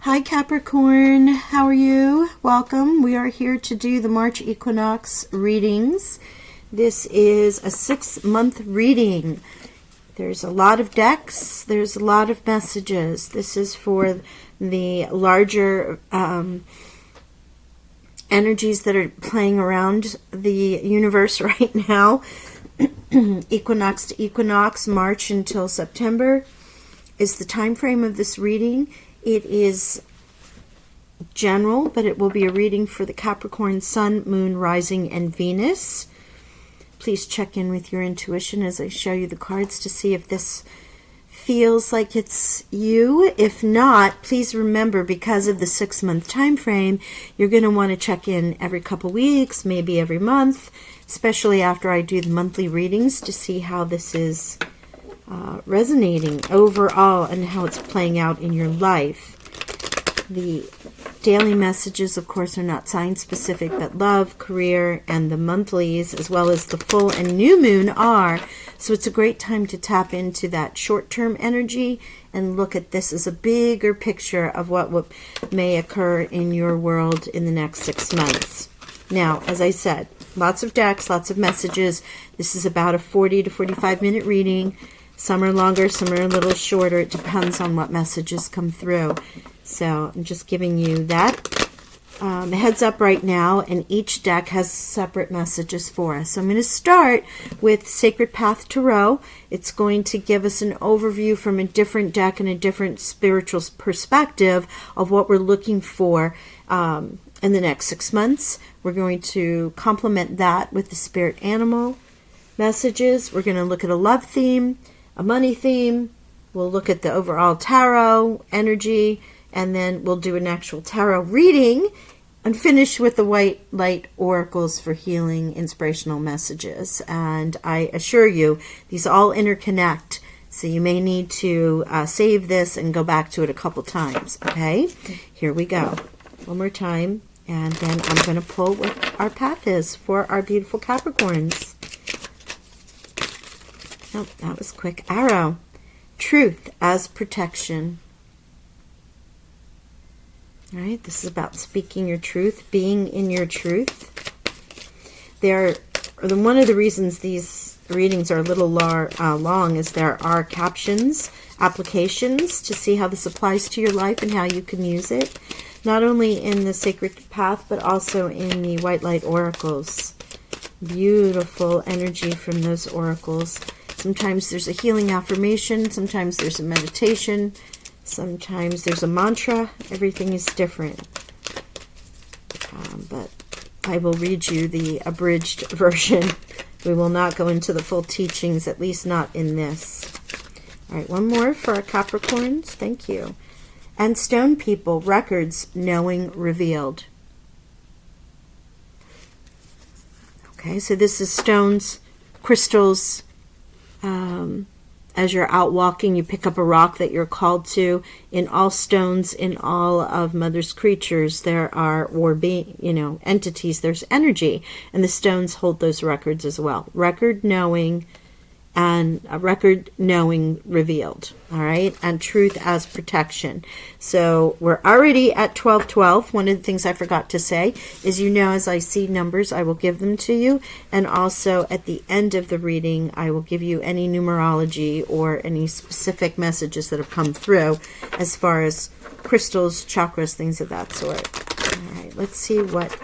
Hi Capricorn, how are you? Welcome. We are here to do the March equinox readings. This is a 6-month reading. There's a lot of decks, there's a lot of messages. This is for the larger energies that are playing around the universe right now. Equinox to equinox, March until September is the time frame of this reading. It is general, but it will be a reading for the Capricorn Sun, Moon, Rising, and Venus. Please check in with your intuition as I show you the cards to see if this feels like it's you. If not, please remember, because of the 6-month time frame, you're going to want to check in every couple weeks, maybe every month, especially after I do the monthly readings, to see how this is resonating overall and how it's playing out in your life. The daily messages, of course, are not sign specific, but love, career, and the monthlies, as well as the full and new moon are. So it's a great time to tap into that short-term energy and look at this as a bigger picture of what may occur in your world in the next 6 months. Now, as I said, lots of decks, lots of messages. This is about a 40 to 45 minute reading. Some are longer, some are a little shorter. It depends on what messages come through. So I'm just giving you that heads up right now, and each deck has separate messages for us. So I'm going to start with Sacred Path Tarot. It's going to give us an overview from a different deck and a different spiritual perspective of what we're looking for in the next 6 months. We're going to complement that with the spirit animal messages. We're going to look at a love theme, a money theme. We'll look at the overall tarot energy, and then we'll do an actual tarot reading and finish with the white light oracles for healing inspirational messages. And I assure you, these all interconnect, so you may need to save this and go back to it a couple times. Okay, here we go. One more time, and then I'm going to pull what our path is for our beautiful Capricorns. Oh, that was quick. Arrow. Truth as protection. All right, this is about speaking your truth, being in your truth. One of the reasons these readings are a little long is there are captions, applications to see how this applies to your life and how you can use it, not only in the Sacred Path, but also in the White Light Oracles. Beautiful energy from those oracles. Sometimes there's a healing affirmation, sometimes there's a meditation, sometimes there's a mantra. Everything is different. But I will read you the abridged version. We will not go into the full teachings, at least not in this. All right, one more for our Capricorns. Thank you. And Stone People, records, knowing, revealed. Okay, so this is stones, crystals. As you're out walking, you pick up a rock that you're called to. In all stones, in all of Mother's creatures, there are, entities, there's energy. And the stones hold those records as well. Record knowing, and a record knowing revealed. All right, and truth as protection. So we're already at 1212. One of the things I forgot to say is, as I see numbers, I will give them to you. And also at the end of the reading, I will give you any numerology or any specific messages that have come through as far as crystals, chakras, things of that sort. All right, let's see what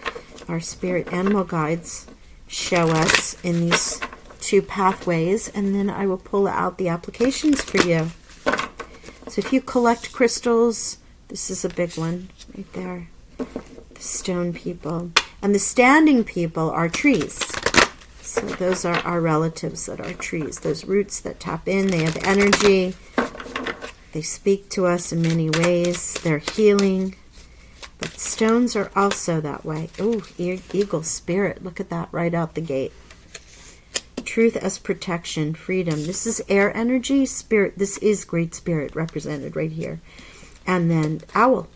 our spirit animal guides show us in these 2 pathways, and then I will pull out the applications for you. So if you collect crystals, this is a big one right there. The Stone People. And the Standing People are trees. So those are our relatives that are trees. Those roots that tap in, they have energy. They speak to us in many ways. They're healing. But stones are also that way. Oh, eagle spirit. Look at that right out the gate. Truth as protection, freedom. This is air energy, spirit. This is Great Spirit represented right here. And then owl.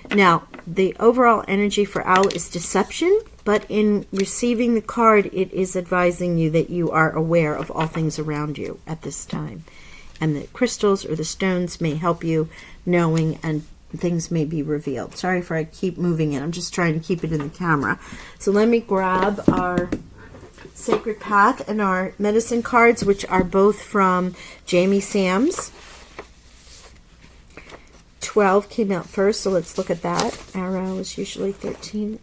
Now, the overall energy for owl is deception, but in receiving the card, it is advising you that you are aware of all things around you at this time. and the crystals or the stones may help you knowing, and things may be revealed. Sorry if I keep moving it. I'm just trying to keep it in the camera. So let me grab our Sacred Path and our medicine cards, which are both from Jamie Sams. 12 came out first, so let's look at that. Arrow is usually 13.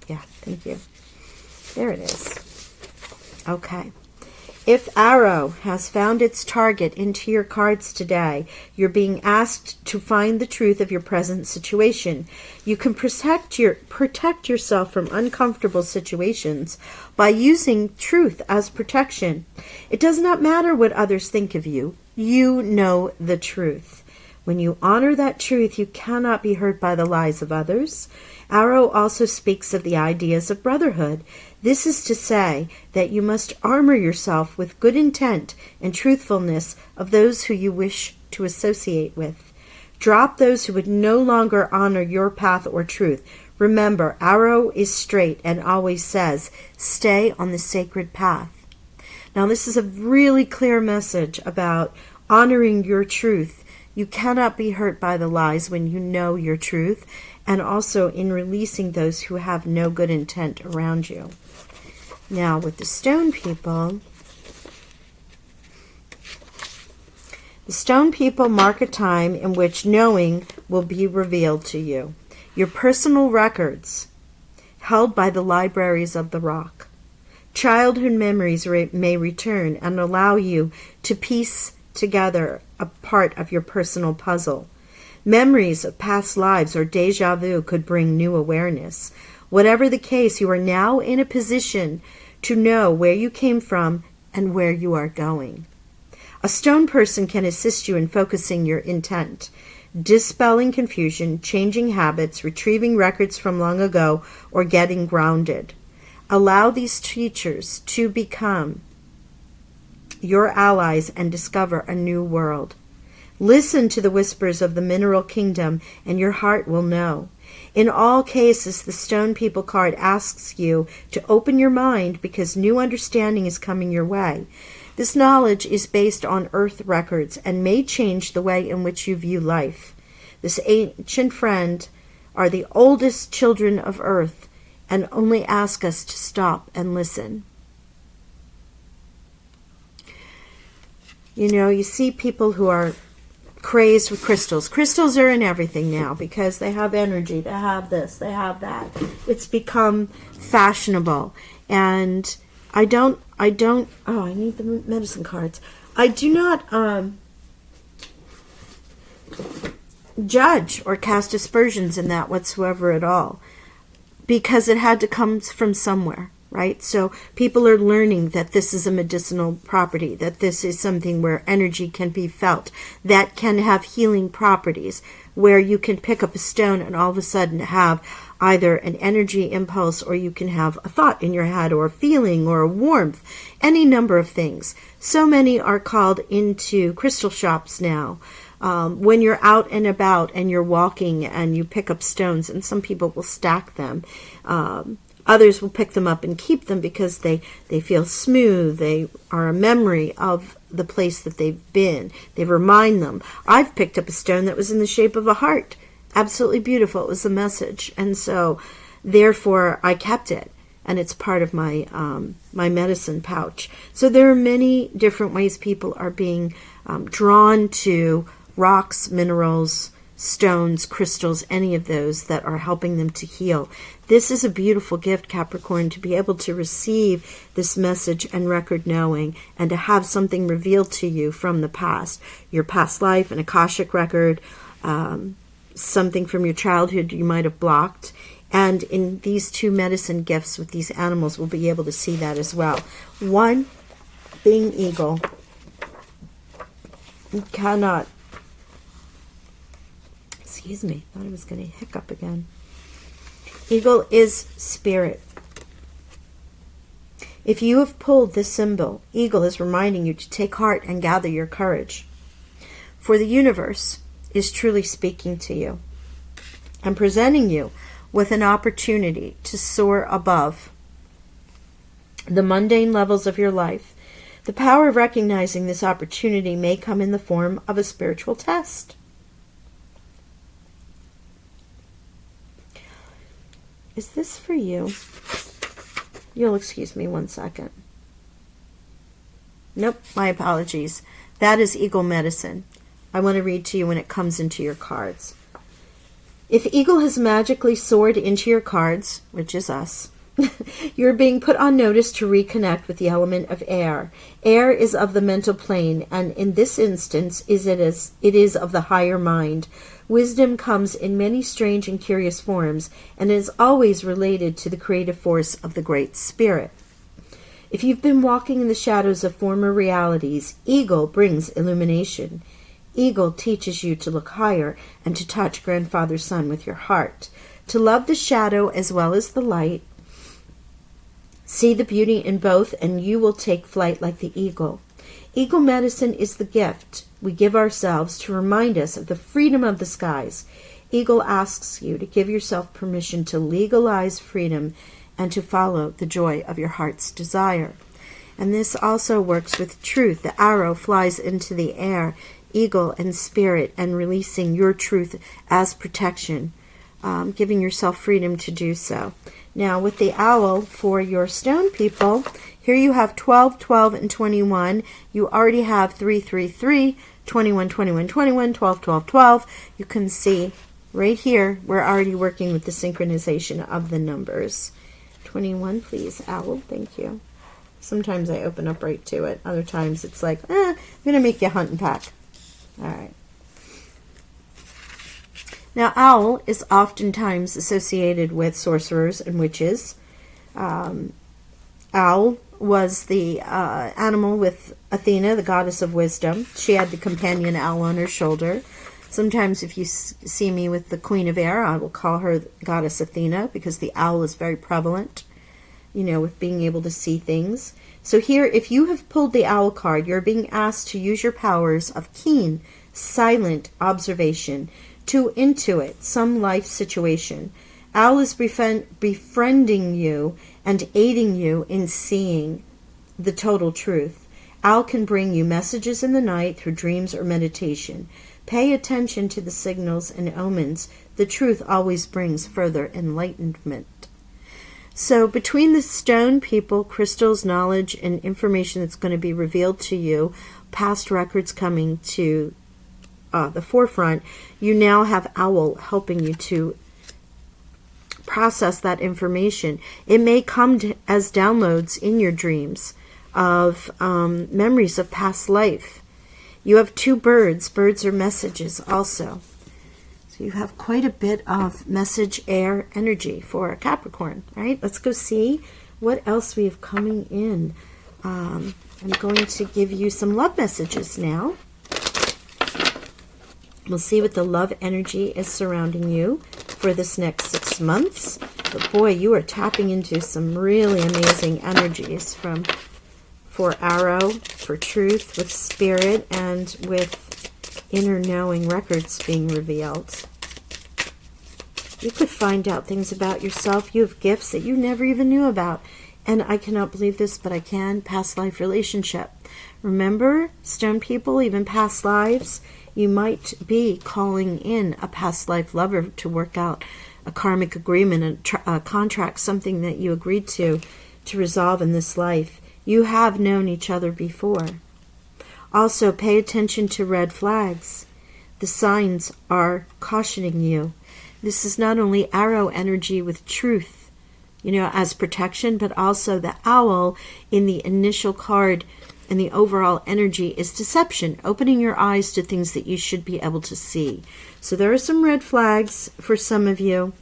Yeah, thank you. There it is. Okay. If Arrow has found its target into your cards today, you're being asked to find the truth of your present situation. You can protect yourself from uncomfortable situations by using truth as protection. It does not matter what others think of you. You know the truth. When you honor that truth, you cannot be hurt by the lies of others. Arrow also speaks of the ideas of brotherhood. This is to say that you must armor yourself with good intent and truthfulness of those who you wish to associate with. Drop those who would no longer honor your path or truth. Remember, Arrow is straight and always says, stay on the sacred path. Now, this is a really clear message about honoring your truth. You cannot be hurt by the lies when you know your truth, and also in releasing those who have no good intent around you. Now, with the stone people, the stone people mark a time in which knowing will be revealed to you. Your personal records, held by the libraries of the rock. Childhood memories may return and allow you to piece together a part of your personal puzzle. Memories of past lives or deja vu could bring new awareness. Whatever the case, you are now in a position to know where you came from and where you are going. A stone person can assist you in focusing your intent, dispelling confusion, changing habits, retrieving records from long ago, or getting grounded. Allow these teachers to become your allies and discover a new world. Listen to the whispers of the mineral kingdom, and your heart will know. In all cases, the Stone People card asks you to open your mind because new understanding is coming your way. This knowledge is based on earth records and may change the way in which you view life. This ancient friend are the oldest children of earth and only ask us to stop and listen. You know, you see people who are crazed with crystals. Crystals are in everything now because they have energy. They have this, they have that. It's become fashionable. And I need the medicine cards. I do not judge or cast aspersions in that whatsoever at all, because it had to come from somewhere. Right? So people are learning that this is a medicinal property, that this is something where energy can be felt, that can have healing properties, where you can pick up a stone and all of a sudden have either an energy impulse, or you can have a thought in your head, or a feeling, or a warmth, any number of things. So many are called into crystal shops now. When you're out and about and you're walking and you pick up stones, and some people will stack them. Others will pick them up and keep them because they feel smooth. They are a memory of the place that they've been. They remind them. I've picked up a stone that was in the shape of a heart. Absolutely beautiful. It was a message. And so, therefore, I kept it. And it's part of my my medicine pouch. So there are many different ways people are being drawn to rocks, minerals, stones, crystals, any of those that are helping them to heal. This is a beautiful gift, Capricorn, to be able to receive this message and record knowing, and to have something revealed to you from the past, your past life, an Akashic record, something from your childhood you might have blocked. And in these two medicine gifts with these animals, we'll be able to see that as well. One being eagle. You cannot, excuse me, thought I was going to hiccup again. Eagle is spirit. If you have pulled this symbol, eagle is reminding you to take heart and gather your courage. For the universe is truly speaking to you and presenting you with an opportunity to soar above the mundane levels of your life, The power of recognizing this opportunity may come in the form of a spiritual test. Is this for you? You'll excuse me 1 second. Nope, my apologies. That is Eagle Medicine. I want to read to you when it comes into your cards. If Eagle has magically soared into your cards, which is us, you're being put on notice to reconnect with the element of air. Air is of the mental plane, and in this instance, it is of the higher mind. Wisdom comes in many strange and curious forms, and is always related to the creative force of the Great Spirit. If you've been walking in the shadows of former realities, Eagle brings illumination. Eagle teaches you to look higher and to touch Grandfather Sun with your heart, to love the shadow as well as the light. See the beauty in both, and you will take flight like the eagle. Eagle Medicine is the gift we give ourselves to remind us of the freedom of the skies. Eagle asks you to give yourself permission to legalize freedom and to follow the joy of your heart's desire. And this also works with truth. The arrow flies into the air, eagle and spirit, and releasing your truth as protection, giving yourself freedom to do so. Now, with the owl for your stone people, here you have 12, 12, and 21. You already have 3, 3, 3, 21, 21, 21, 12, 12, 12. You can see right here, we're already working with the synchronization of the numbers. 21, please, owl. Thank you. Sometimes I open up right to it. Other times it's like, I'm going to make you hunt and pack. All right. Now, owl is oftentimes associated with sorcerers and witches. Owl was the animal with Athena, the goddess of wisdom. She had the companion owl on her shoulder. Sometimes if you see me with the Queen of Air, I will call her Goddess Athena, because the owl is very prevalent, with being able to see things. So here, if you have pulled the owl card, you're being asked to use your powers of keen, silent observation to intuit some life situation. Owl is befriending you and aiding you in seeing the total truth. Owl can bring you messages in the night through dreams or meditation. Pay attention to the signals and omens. The truth always brings further enlightenment. So between the stone people, crystals, knowledge, and information that's going to be revealed to you, past records coming to the forefront, you now have owl helping you to process that information. It may come as downloads in your dreams of memories of past life. You have 2 birds. Birds are messages also. So you have quite a bit of message air energy for a Capricorn, right? Let's go see what else we have coming in. I'm going to give you some love messages now. We'll see what the love energy is surrounding you for this next 6 months. But boy, you are tapping into some really amazing energies for arrow, for truth, with spirit, and with inner knowing records being revealed. You could find out things about yourself. You have gifts that you never even knew about. And I cannot believe this, but I can. Past life relationship. Remember, stone people, even past lives, you might be calling in a past life lover to work out a karmic agreement, a contract, something that you agreed to resolve in this life. You have known each other before. Also, pay attention to red flags. The signs are cautioning you. This is not only arrow energy with truth, as protection, but also the owl in the initial card and the overall energy is deception, opening your eyes to things that you should be able to see. So there are some red flags for some of you.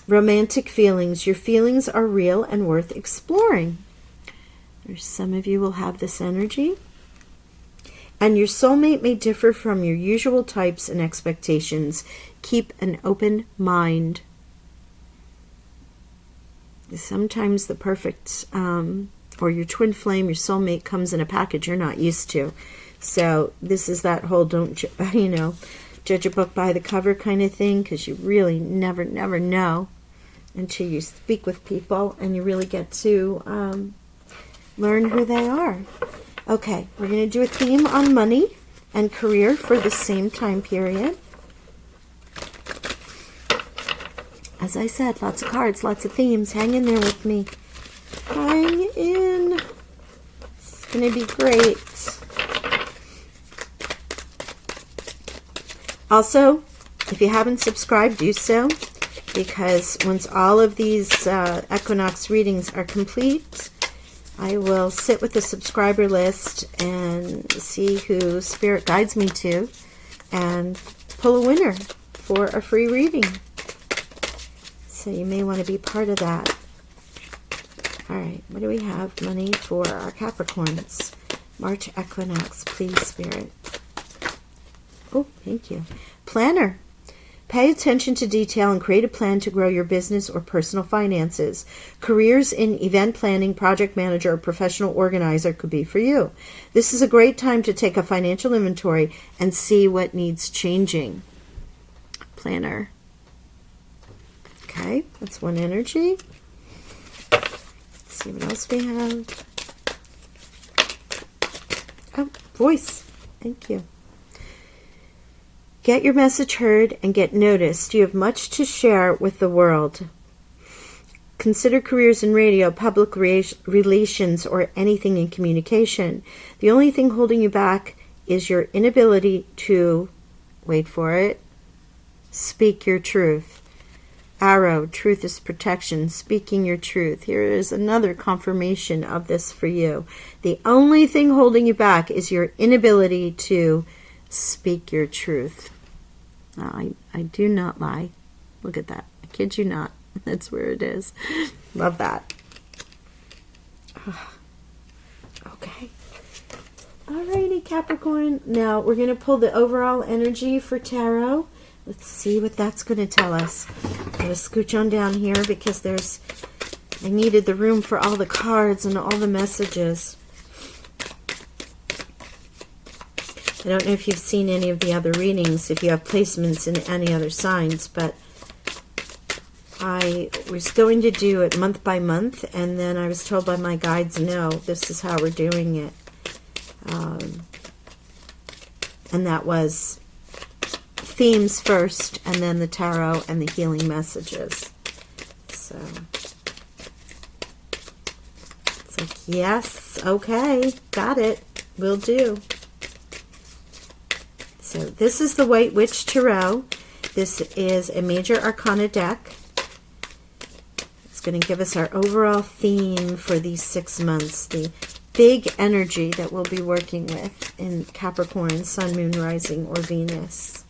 Romantic feelings. Your feelings are real and worth exploring. There's some of you will have this energy. And your soulmate may differ from your usual types and expectations. Keep an open mind. Sometimes the perfect, or your twin flame, your soulmate comes in a package you're not used to. So this is that whole don't, judge a book by the cover kind of thing, because you really never know until you speak with people and you really get to learn who they are. Okay, we're going to do a theme on money and career for the same time period. As I said, lots of cards, lots of themes. Hang in there with me. Hang in. It's going to be great. Also, if you haven't subscribed, do so, because once all of these equinox readings are complete, I will sit with the subscriber list and see who Spirit guides me to and pull a winner for a free reading. So you may want to be part of that. All right, what do we have? Money for our Capricorns. March equinox, please, Spirit. Oh, thank you. Planner. Pay attention to detail and create a plan to grow your business or personal finances. Careers in event planning, project manager, or professional organizer could be for you. This is a great time to take a financial inventory and see what needs changing. Planner. Okay, that's one energy. Let's see what else we have. Oh, voice. Thank you. Get your message heard and get noticed. You have much to share with the world. Consider careers in radio, public relations, or anything in communication. The only thing holding you back is your inability to, wait for it, speak your truth. Arrow, truth is protection, speaking your truth. Here is another confirmation of this for you. The only thing holding you back is your inability to speak your truth. I do not lie. Look at that. I kid you not. That's where it is. Love that. Okay. Alrighty, Capricorn. Now we're going to pull the overall energy for tarot. Let's see what that's going to tell us. I'm going to scooch on down here because I needed the room for all the cards and all the messages. I don't know if you've seen any of the other readings, if you have placements in any other signs, but I was going to do it month by month, and then I was told by my guides, no, this is how we're doing it. And that was themes first, and then the tarot and the healing messages. So it's like, yes, okay, got it, will do. So this is the White Witch Tarot. This is a major arcana deck. It's going to give us our overall theme for these 6 months, the big energy that we'll be working with in Capricorn, Sun, Moon, Rising, or Venus.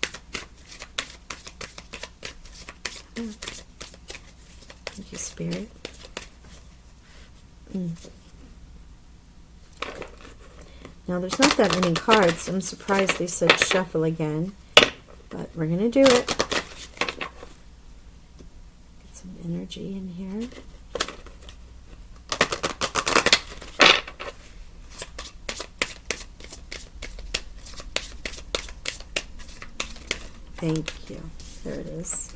Thank you, Spirit. Now, there's not that many cards. I'm surprised they said shuffle again, but we're going to do it. Get some energy in here. Thank you. There it is.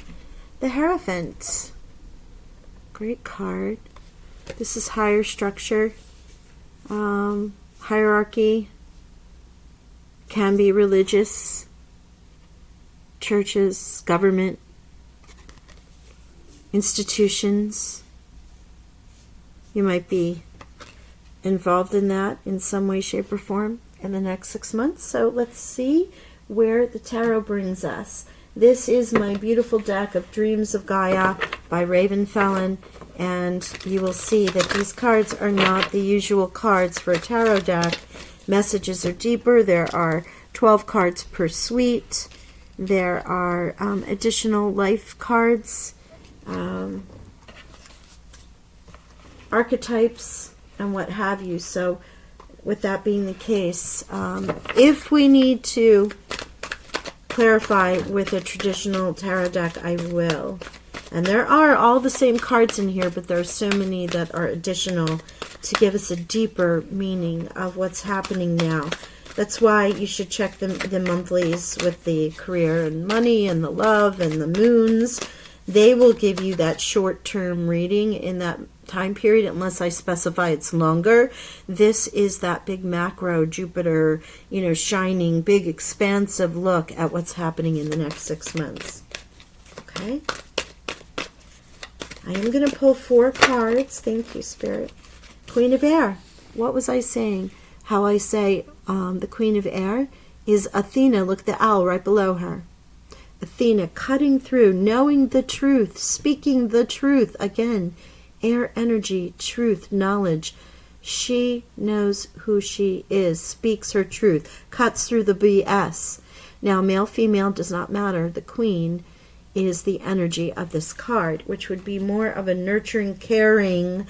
The Hierophant. Great card. This is higher structure. Hierarchy. Can be religious. Churches, government, institutions. You might be involved in that in some way, shape, or form in the next 6 months. So let's see where the tarot brings us. This is my beautiful deck of Dreams of Gaia by Raven Felon, and you will see that these cards are not the usual cards for a tarot deck. Messages are deeper. There are 12 cards per suite. There are additional life cards, archetypes, and what have you. So with that being the case, if we need to clarify with a traditional tarot deck, I will. And there are all the same cards in here, but there are so many that are additional to give us a deeper meaning of what's happening now. That's why you should check the monthlies with the career and money and the love and the moons. They will give you that short-term reading in that time period unless I specify it's longer. This is that big macro Jupiter, you know, shining, big, expansive look at what's happening in the next 6 months. Okay. I am going to pull 4 cards. Thank you, Spirit. Queen of Air. What was I saying? How I say the Queen of Air is Athena. Look, the owl right below her. Athena cutting through, knowing the truth, speaking the truth. Again, air energy, truth, knowledge. She knows who she is, speaks her truth, cuts through the BS. Now, male, female does not matter. The Queen is the energy of this card, which would be more of a nurturing, caring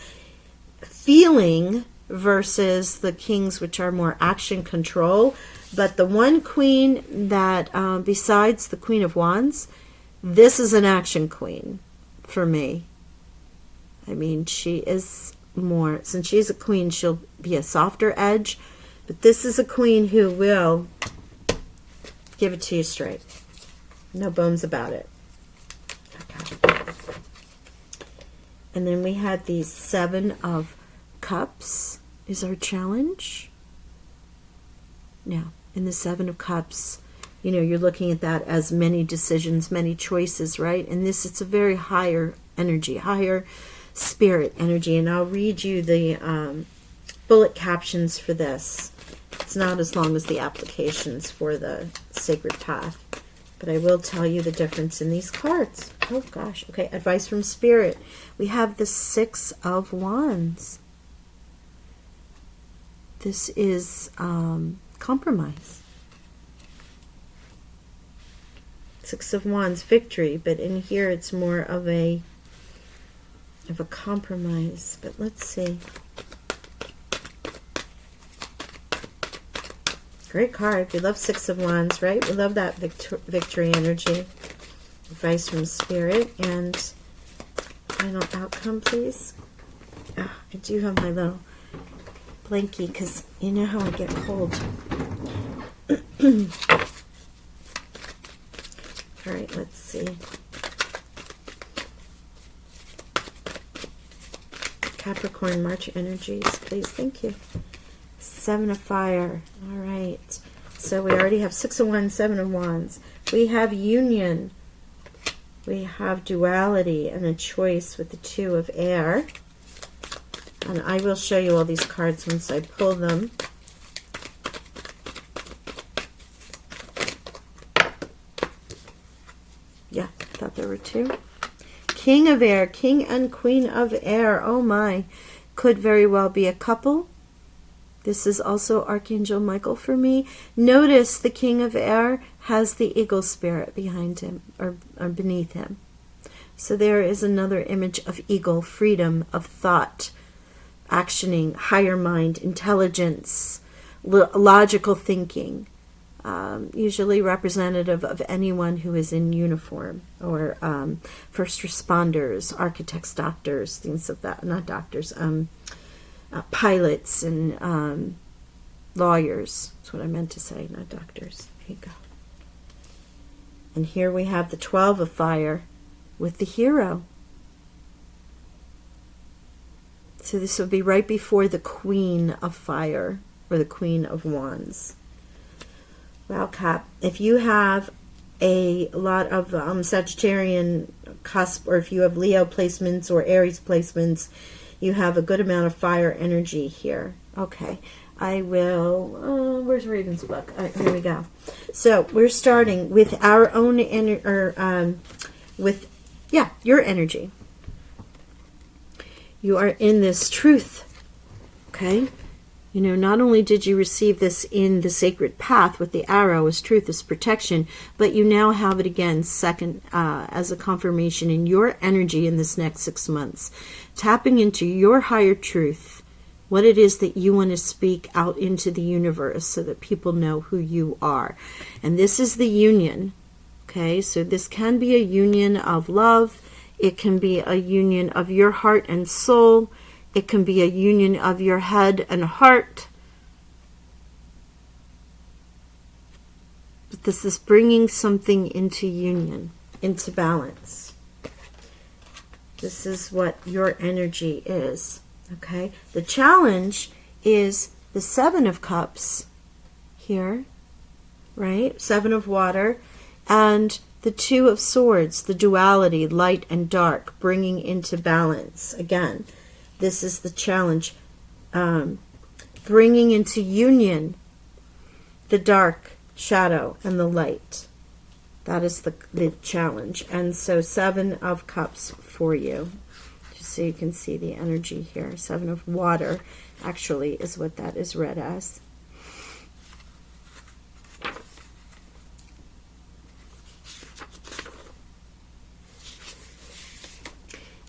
feeling versus the Kings, which are more action, control. But the one Queen that, besides the Queen of Wands, this is an action Queen for me. I mean, she is more, since she's a Queen, she'll be a softer edge. But this is a Queen who will give it to you straight. No bones about it. Okay. And then we had the 7 of Cups is our challenge. Now, in the 7 of Cups, you know, you're looking at that as many decisions, many choices, right? And this, it's a very higher energy, higher spirit energy. And I'll read you the bullet captions for this. It's not as long as the applications for the Sacred Path, but I will tell you the difference in these cards. Oh, gosh. Okay, advice from Spirit. We have the 6 of Wands. This is compromise. 6 of Wands, victory, but in here it's more of a compromise. But let's see. Great card. We love 6 of Wands, right? We love that victory energy. Advice from Spirit. And final outcome, please. Oh, I do have my little blankie because you know how I get cold. All right, let's see. Capricorn, March energies, please. Thank you. 7 of Fire. All right. So we already have 6 of Wands, 7 of Wands. We have union. We have duality and a choice with the 2 of Air. And I will show you all these cards once I pull them. Yeah, I thought there were 2. King of Air, King and Queen of Air. Oh my, could very well be a couple. This is also Archangel Michael for me. Notice the King of Air has the eagle spirit behind him, or beneath him. So there is another image of eagle, freedom of thought, actioning, higher mind, intelligence, logical thinking. Usually representative of anyone who is in uniform, or first responders, architects, doctors, things of that. Not doctors, pilots and lawyers. That's what I meant to say, not doctors. There you go. And here we have the 12 of Fire with the Hero. So this would be right before the Queen of Fire, or the Queen of Wands. Well, Cap, if you have a lot of Sagittarian cusp, or if you have Leo placements or Aries placements, you have a good amount of fire energy here. Okay, I will, where's Raven's book? Here we go. So we're starting with our own, your energy. You are in this truth, okay? You know, not only did you receive this in the Sacred Path with the arrow as truth, as protection, but you now have it again second as a confirmation in your energy in this next 6 months. Tapping into your higher truth, what it is that you want to speak out into the universe so that people know who you are. And this is the union, okay? So this can be a union of love. It can be a union of your heart and soul. It can be a union of your head and heart. But this is bringing something into union, into balance. This is what your energy is. Okay? The challenge is the Seven of Cups here, right? Seven of Water, and the Two of Swords, the duality, light and dark, bringing into balance. Again, this is the challenge. Bringing into union the dark, shadow, and the light. That is the challenge. And so Seven of Cups for you. Just so you can see the energy here. Seven of Water actually is what that is read as.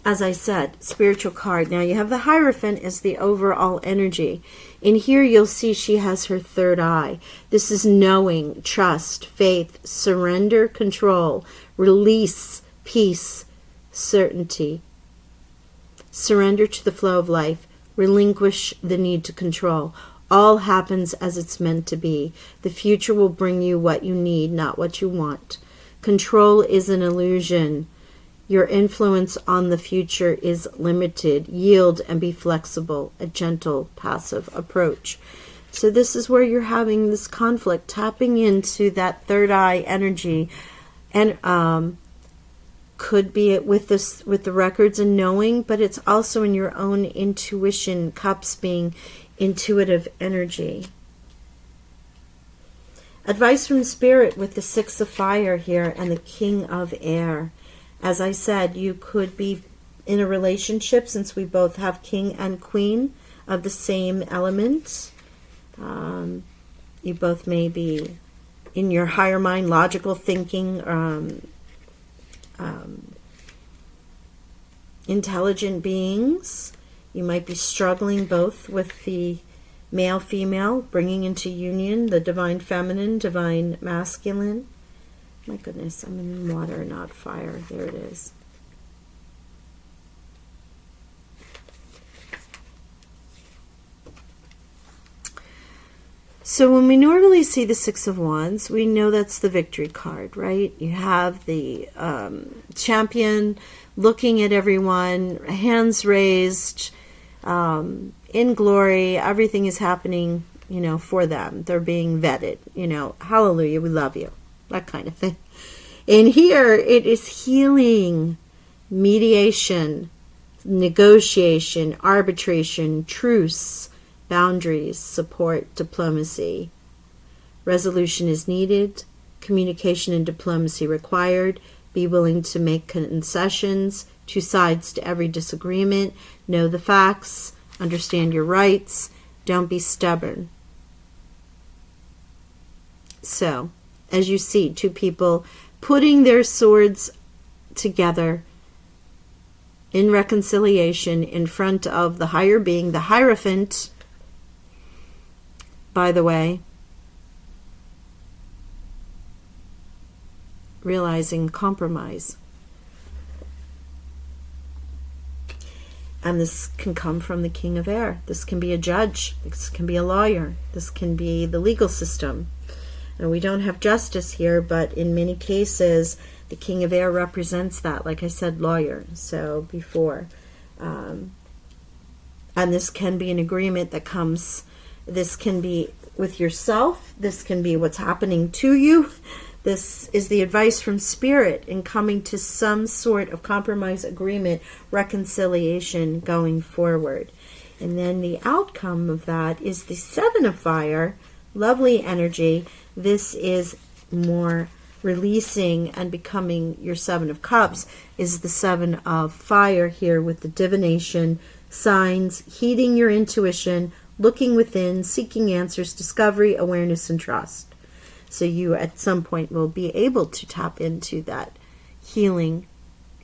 As I said, spiritual card. Now you have the Hierophant as the overall energy. In here you'll see she has her third eye. This is knowing, trust, faith, surrender, control, release, peace, certainty. Surrender to the flow of life. Relinquish the need to control. All happens as it's meant to be. The future will bring you what you need, not what you want. Control is an illusion. Your influence on the future is limited. Yield and be flexible. A gentle, passive approach. So this is where you're having this conflict, tapping into that third eye energy, and could be it with this, with the records and knowing, but it's also in your own intuition. Cups being intuitive energy. Advice from Spirit with the Six of Fire here and the King of Air. As I said, you could be in a relationship, since we both have King and Queen of the same element. You both may be in your higher mind, logical thinking, intelligent beings. You might be struggling both with the male-female, bringing into union the divine feminine, divine masculine. My goodness, I'm in water, not fire. There it is. So when we normally see the Six of Wands, we know that's the victory card, right? You have the champion looking at everyone, hands raised, in glory. Everything is happening, you know, for them. They're being vetted, you know. Hallelujah, we love you. That kind of thing. And here it is healing, mediation, negotiation, arbitration, truce, boundaries, support, diplomacy. Resolution is needed. Communication and diplomacy required. Be willing to make concessions. Two sides to every disagreement. Know the facts. Understand your rights. Don't be stubborn. So, as you see, two people putting their swords together in reconciliation in front of the higher being, the Hierophant, by the way, realizing compromise. And this can come from the King of Air. This can be a judge. This can be a lawyer. This can be the legal system. And we don't have justice here, but in many cases, the King of Air represents that, like I said, lawyer. So before. And this can be an agreement that comes, this can be with yourself. This can be what's happening to you. This is the advice from Spirit in coming to some sort of compromise, agreement, reconciliation going forward. And then the outcome of that is the Seven of Fire, lovely energy. This is more releasing and becoming your Seven of Cups, is the Seven of Fire here with the divination, signs, heeding your intuition, looking within, seeking answers, discovery, awareness, and trust. So you at some point will be able to tap into that healing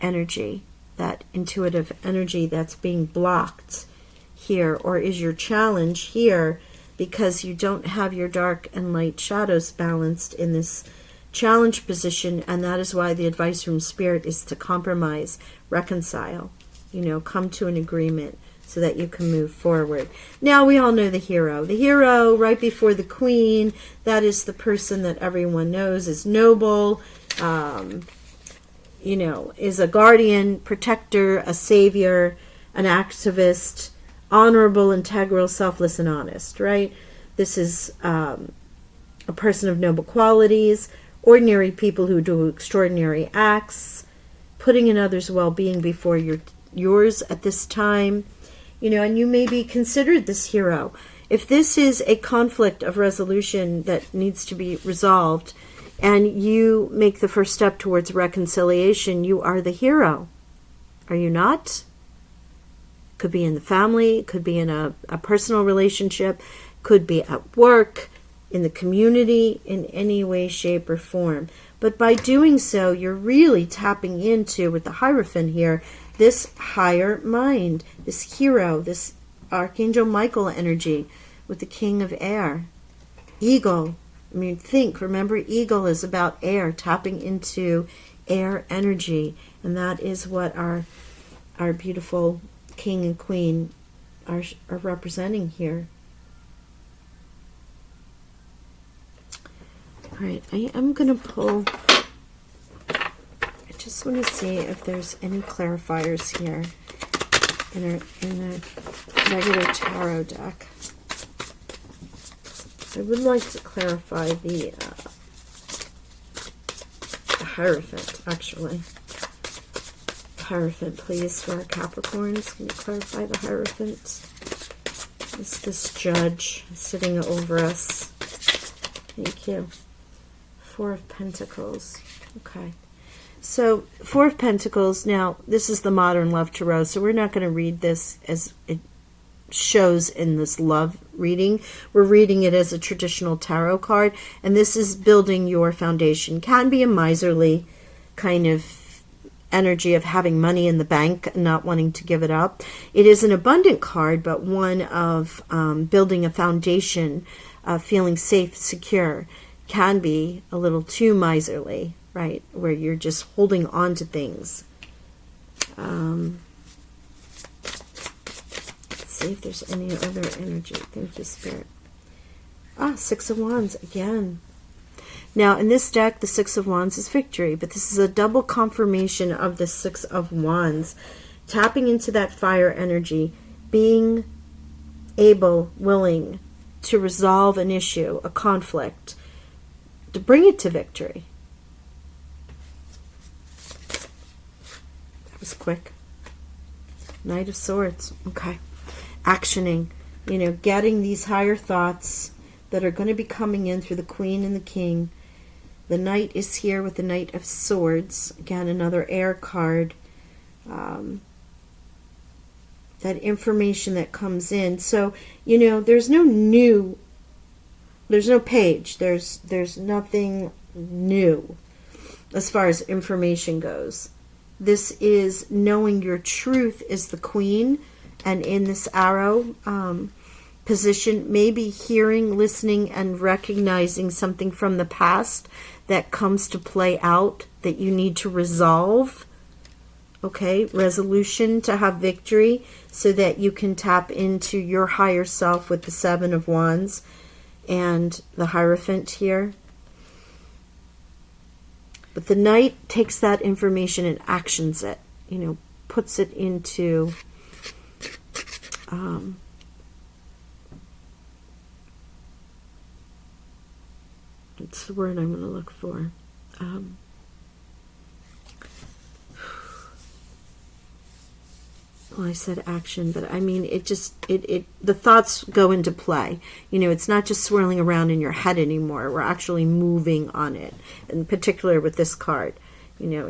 energy, that intuitive energy that's being blocked here, or is your challenge here because you don't have your dark and light shadows balanced in this challenge position, and that is why the advice from Spirit is to compromise, reconcile, you know, come to an agreement so that you can move forward. Now we all know the hero. The hero right before the Queen, that is the person that everyone knows is noble, is a guardian, protector, a savior, an activist, honorable, integral, selfless, and honest, right? This is a person of noble qualities, ordinary people who do extraordinary acts, putting in others' well-being before yours at this time, and you may be considered this hero. If this is a conflict of resolution that needs to be resolved, and you make the first step towards reconciliation, you are the hero. Are you not? Could be in the family, could be in a personal relationship, could be at work, in the community, in any way, shape, or form. But by doing so, you're really tapping into, with the Hierophant here, this higher mind, this hero, this Archangel Michael energy with the King of Air. Eagle. Remember, eagle is about air, tapping into air energy. And that is what our beautiful King and Queen are representing here. All right, I am going to pull. I just want to see if there's any clarifiers here in a regular tarot deck. I would like to clarify the Hierophant, actually. Hierophant, please, for our Capricorns. Can you clarify the Hierophant? It's this judge sitting over us. Thank you. Four of Pentacles. Okay. So, Four of Pentacles. Now, this is the Modern Love Tarot, so we're not going to read this as it shows in this love reading. We're reading it as a traditional tarot card, and this is building your foundation. Can be a miserly kind of energy of having money in the bank and not wanting to give it up. It is an abundant card, but one of building a foundation, feeling safe, secure. Can be a little too miserly, right, where you're just holding on to things. See if there's any other energy. Thank you, Spirit. Six of Wands again. Now, in this deck, the Six of Wands is victory, but this is a double confirmation of the Six of Wands. Tapping into that fire energy, being able, willing to resolve an issue, a conflict, to bring it to victory. That was quick. Knight of Swords. Okay. Actioning, getting these higher thoughts that are going to be coming in through the Queen and the King. The Knight is here with the Knight of Swords. Again, another air card. That information that comes in. So, there's no page. There's nothing new as far as information goes. This is knowing your truth is the Queen. And in this arrow position, maybe hearing, listening, and recognizing something from the past that comes to play out that you need to resolve. Okay, resolution to have victory so that you can tap into your higher self with the Seven of Wands and the Hierophant here. But the Knight takes that information and actions it, puts it into... it's the word I'm going to look for. Well, I said action, but I mean, the thoughts go into play. It's not just swirling around in your head anymore. We're actually moving on it. In particular with this card,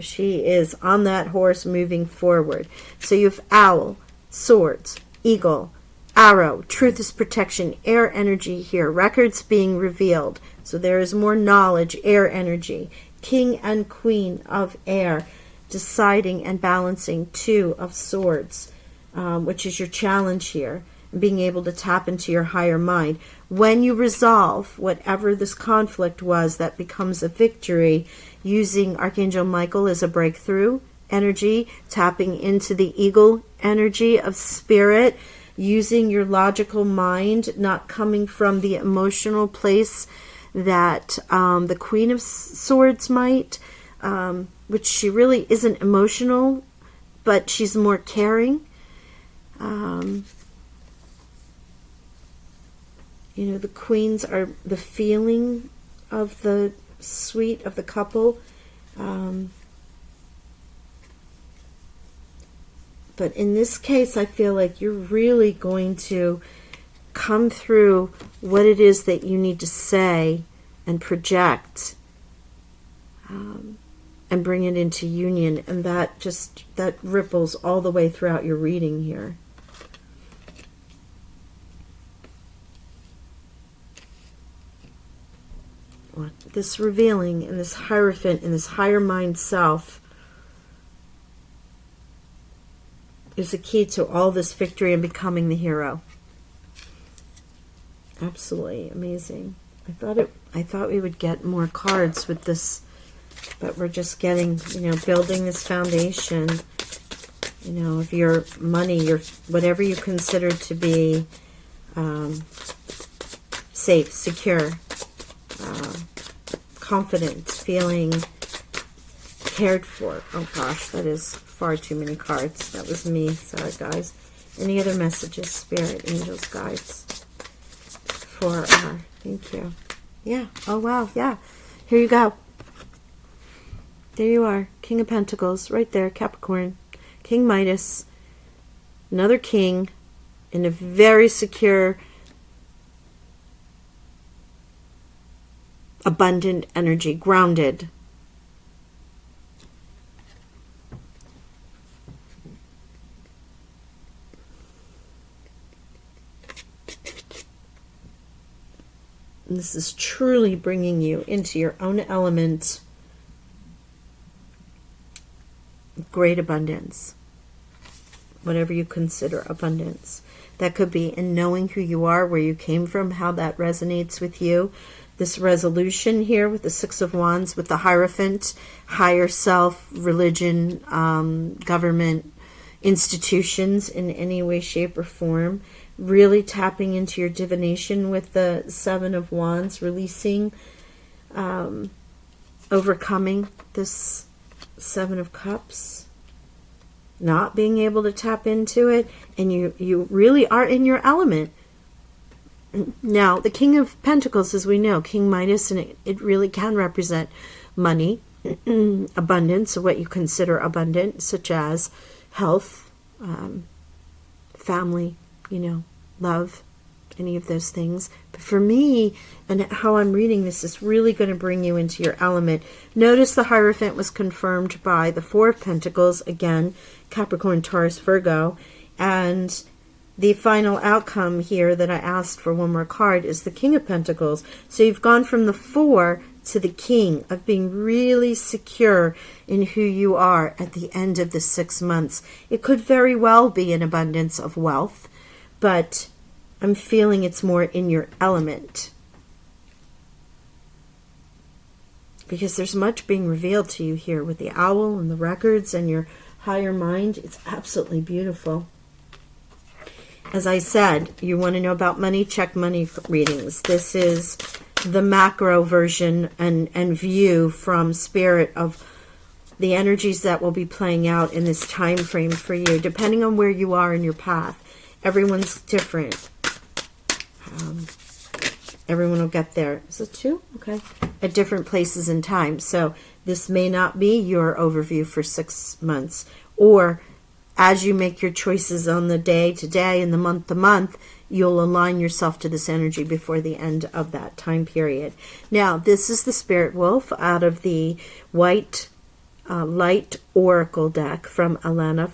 she is on that horse moving forward. So you have owl, swords, eagle, arrow, truth is protection, air energy here, records being revealed. So there is more knowledge, air energy, King and Queen of Air, deciding and balancing, Two of Swords, which is your challenge here, being able to tap into your higher mind. When you resolve whatever this conflict was, that becomes a victory, using Archangel Michael as a breakthrough energy, tapping into the eagle energy of spirit, using your logical mind, not coming from the emotional place that the Queen of Swords might, which she really isn't emotional, but she's more caring. You know, the queens are the feeling of the suite of the couple. But in this case, I feel like you're really going to come through what it is that you need to say and project, and bring it into union. And that ripples all the way throughout your reading here. This revealing and this Hierophant and this higher mind self is the key to all this victory and becoming the hero. Absolutely amazing. I thought we would get more cards with this, but we're just getting, you know, building this foundation, you know, of your money, your whatever you consider to be safe, secure, confident, feeling cared for. Oh gosh, that is far too many cards. That was me. Sorry, guys. Any other messages, Spirit, Angels, Guides for our... Thank you. Yeah. Oh, wow. Yeah. Here you go. There you are. King of Pentacles. Right there. Capricorn. King Midas. Another king in a very secure, abundant energy. Grounded. And this is truly bringing you into your own element. Great abundance. Whatever you consider abundance. That could be in knowing who you are, where you came from, how that resonates with you. This resolution here with the Six of Wands, with the Hierophant, higher self, religion, government, institutions in any way, shape, or form. Really tapping into your divination with the Seven of Wands, releasing, overcoming this Seven of Cups, not being able to tap into it, and you really are in your element. Now, the King of Pentacles, as we know, King Midas, and it really can represent money, abundance, what you consider abundant, such as health, family, you know, love, any of those things. But for me, and how I'm reading this, is really going to bring you into your element. Notice the Hierophant was confirmed by the Four of Pentacles, again, Capricorn, Taurus, Virgo, and the final outcome here that I asked for one more card is the King of Pentacles. So you've gone from the Four to the King, of being really secure in who you are at the end of the 6 months. It could very well be an abundance of wealth, but I'm feeling it's more in your element. Because there's much being revealed to you here with the owl and the records and your higher mind. It's absolutely beautiful. As I said, you want to know about money, check money readings. This is the macro version and view from Spirit of the energies that will be playing out in this time frame for you, depending on where you are in your path. Everyone's different. Everyone will get there. Is it 2? Okay. At different places in time. So this may not be your overview for 6 months. Or as you make your choices on the day to day and the month to month, you'll align yourself to this energy before the end of that time period. Now, this is the Spirit Wolf out of the White Light Oracle deck from Alana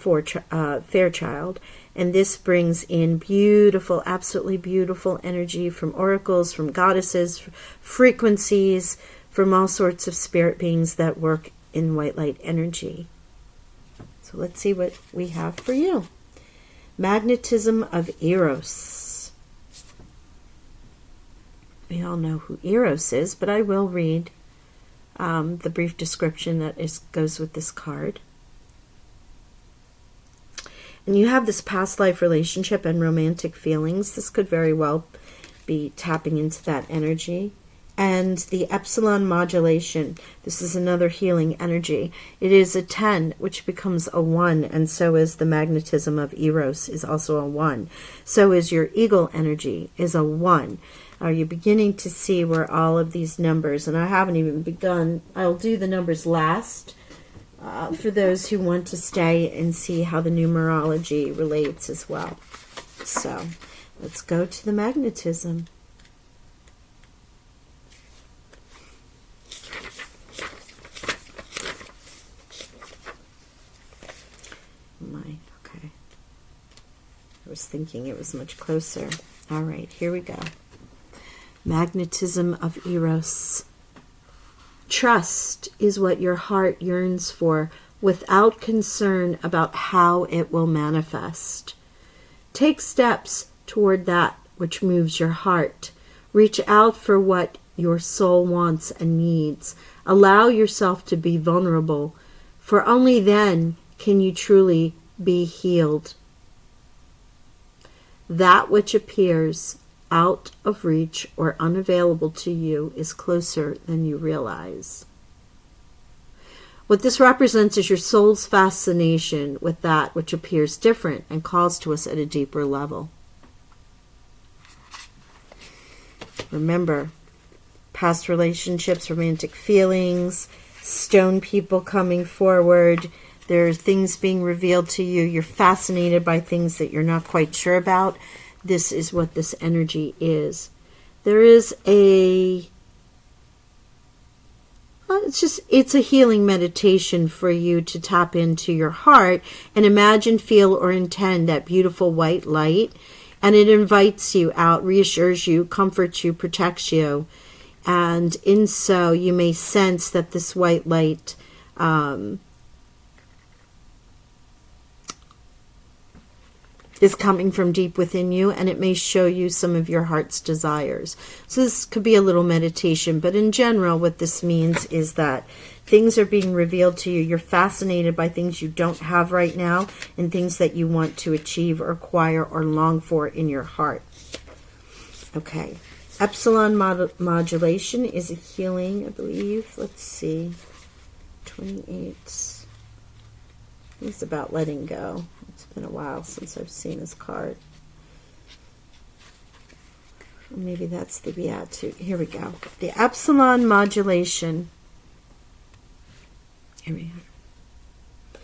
Fairchild. And this brings in beautiful, absolutely beautiful energy from oracles, from goddesses, frequencies, from all sorts of spirit beings that work in white light energy. So let's see what we have for you. Magnetism of Eros. We all know who Eros is, but I will read the brief description that goes with this card. And you have this past life relationship and romantic feelings. This could very well be tapping into that energy. And the epsilon modulation, this is another healing energy. It is a 10, which becomes a 1, and so is the magnetism of Eros is also a 1. So is your eagle energy, is a 1. Are you beginning to see where all of these numbers, and I haven't even begun, I'll do the numbers last for those who want to stay and see how the numerology relates as well. So let's go to the magnetism. Okay. I was thinking it was much closer. All right, here we go. Magnetism of Eros. Trust is what your heart yearns for without concern about how it will manifest. Take steps toward that which moves your heart. Reach out for what your soul wants and needs. Allow yourself to be vulnerable, for only then can you truly be healed. That which appears out of reach or unavailable to you is closer than you realize. What this represents is your soul's fascination with that which appears different and calls to us at a deeper level. Remember, past relationships, romantic feelings, stone people coming forward. There are things being revealed to you. You're fascinated by things that you're not quite sure about. This is what this energy is. There is it's a healing meditation for you to tap into your heart and imagine, feel, or intend that beautiful white light. And it invites you out, reassures you, comforts you, protects you. And in so, you may sense that this white light is coming from deep within you, and it may show you some of your heart's desires. So this could be a little meditation, but in general, what this means is that things are being revealed to you. You're fascinated by things you don't have right now and things that you want to achieve or acquire or long for in your heart. Okay. Epsilon modulation is a healing, I believe. Let's see. 28. It's about letting go. It's been a while since I've seen this card. Maybe that's the Beatitude. Here we go. The Epsilon modulation. Here we are.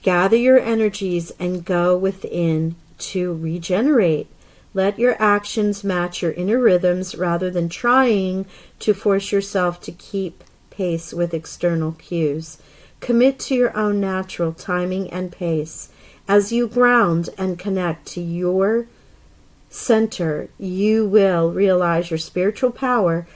Gather your energies and go within to regenerate. Let your actions match your inner rhythms rather than trying to force yourself to keep pace with external cues. Commit to your own natural timing and pace. As you ground and connect to your center, you will realize your spiritual power.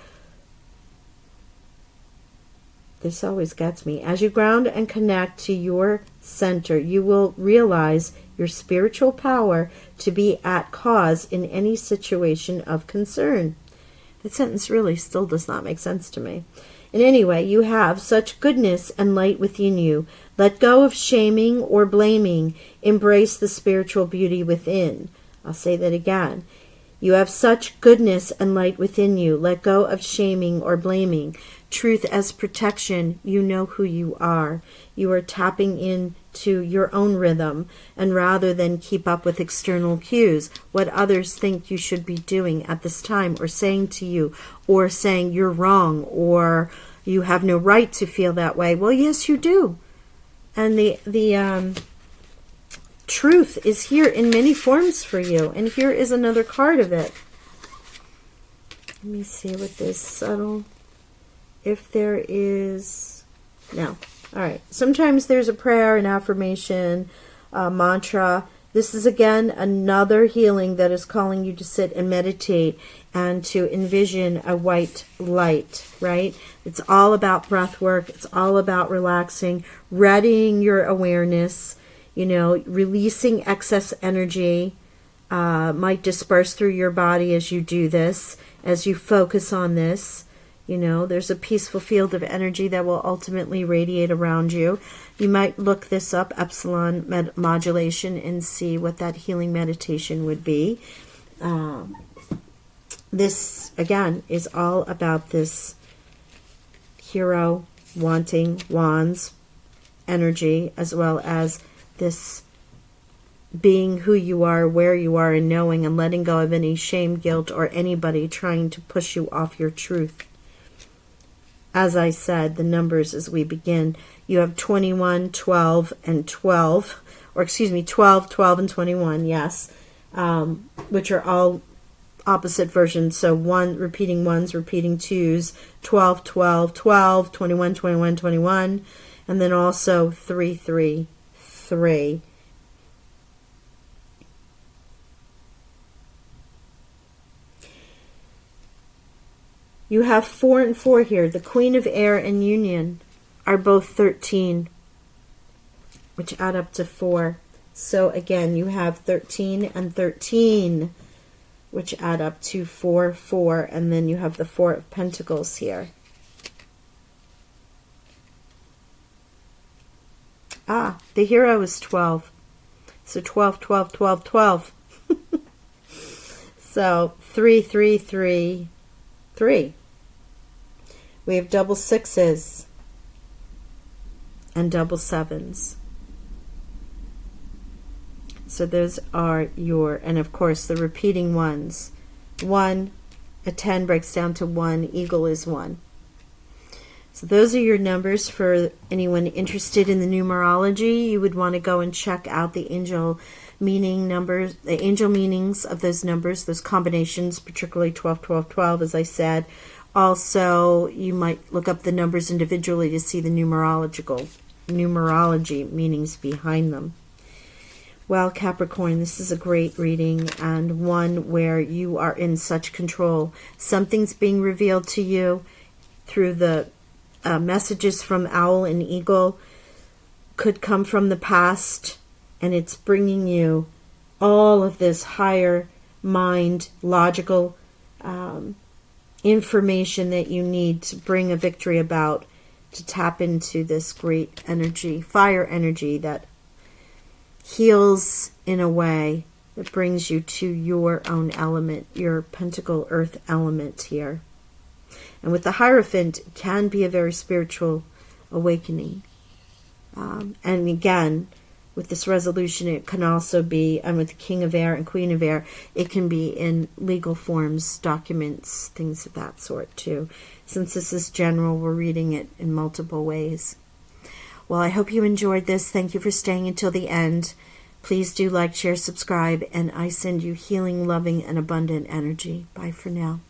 This always gets me. As you ground and connect to your center, you will realize your spiritual power to be at cause in any situation of concern. That sentence really still does not make sense to me. In any way, you have such goodness and light within you. Let go of shaming or blaming. Embrace the spiritual beauty within. I'll say that again. You have such goodness and light within you. Let go of shaming or blaming. Truth as protection. You know who you are. You are tapping into your own rhythm, and rather than keep up with external cues, what others think you should be doing at this time, or saying to you, or saying you're wrong, or you have no right to feel that way. Well, yes, you do. And the truth is here in many forms for you. And here is another card of it. Let me see what this subtle... If there is... No. All right. Sometimes there's a prayer, an affirmation, a mantra. This is, again, another healing that is calling you to sit and meditate and to envision a white light, right? It's all about breath work. It's all about relaxing, readying your awareness, releasing excess energy. Might disperse through your body as you do this, as you focus on this. There's a peaceful field of energy that will ultimately radiate around you. You might look this up, Epsilon modulation, and see what that healing meditation would be. this, again, is all about this hero wanting wands energy, as well as this being who you are, where you are, and knowing and letting go of any shame, guilt, or anybody trying to push you off your truth. As I said, the numbers as we begin, you have 21, 12, and 12, or excuse me, 12, 12, and 21, yes, which are all opposite versions. So repeating ones, repeating twos, 12, 12, 12, 21, 21, 21, and then also 3, 3, 3. You have 4 and 4 here. The Queen of Air and Union are both 13, which add up to 4. So again, you have 13 and 13, which add up to 4, 4, and then you have the 4 of Pentacles here. The hero is 12. So 12, 12, 12, 12. So 3, 3, 3, 3. We have double sixes and double sevens. So those are your, and of course the repeating ones. 1, a 10 breaks down to 1, eagle is 1. So those are your numbers for anyone interested in the numerology. You would want to go and check out the angel meaning numbers, the angel meanings of those numbers, those combinations, particularly 12, 12, 12, as I said. Also, you might look up the numbers individually to see the numerology meanings behind them. Well, Capricorn, this is a great reading, and one where you are in such control. Something's being revealed to you through the messages from Owl and Eagle. Could come from the past, and it's bringing you all of this higher mind, logical information that you need to bring a victory about, to tap into this great energy, fire energy that heals in a way that brings you to your own element, your pentacle earth element here. And with the Hierophant, it can be a very spiritual awakening. And again, with this resolution, it can also be, and with the King of Air and Queen of Air, it can be in legal forms, documents, things of that sort too. Since this is general, we're reading it in multiple ways. Well, I hope you enjoyed this. Thank you for staying until the end. Please do like, share, subscribe, and I send you healing, loving, and abundant energy. Bye for now.